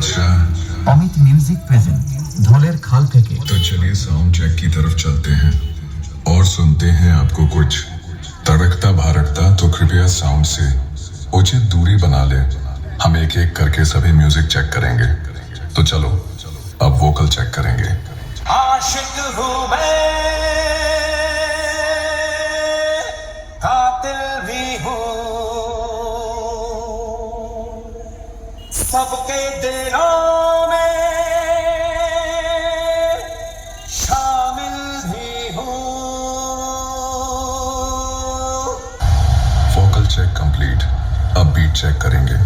बज रहा है। अमित म्यूजिक प्रेजेंट ढोलेर खाल थेके। तो चलिए साउंड चेक की तरफ चलते हैं और सुनते हैं आपको कुछ तड़कता भड़कता। तो कृपया साउंड से उचित दूरी बना ले। हम एक एक करके सभी म्यूजिक चेक करेंगे। तो चलो अब वोकल चेक करेंगे। आशिक हूँ मैं, कातिल भी हूँ, सबके दिलों में शामिल भी हूँ। Vocal check complete. अब बीट चेक करेंगे।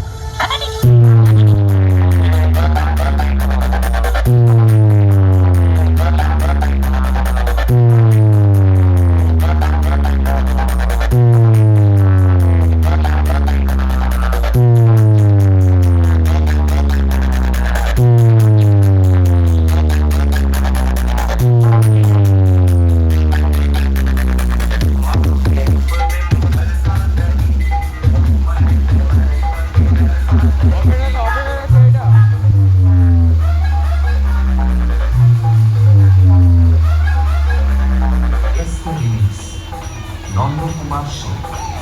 नंद कुमार सिंह।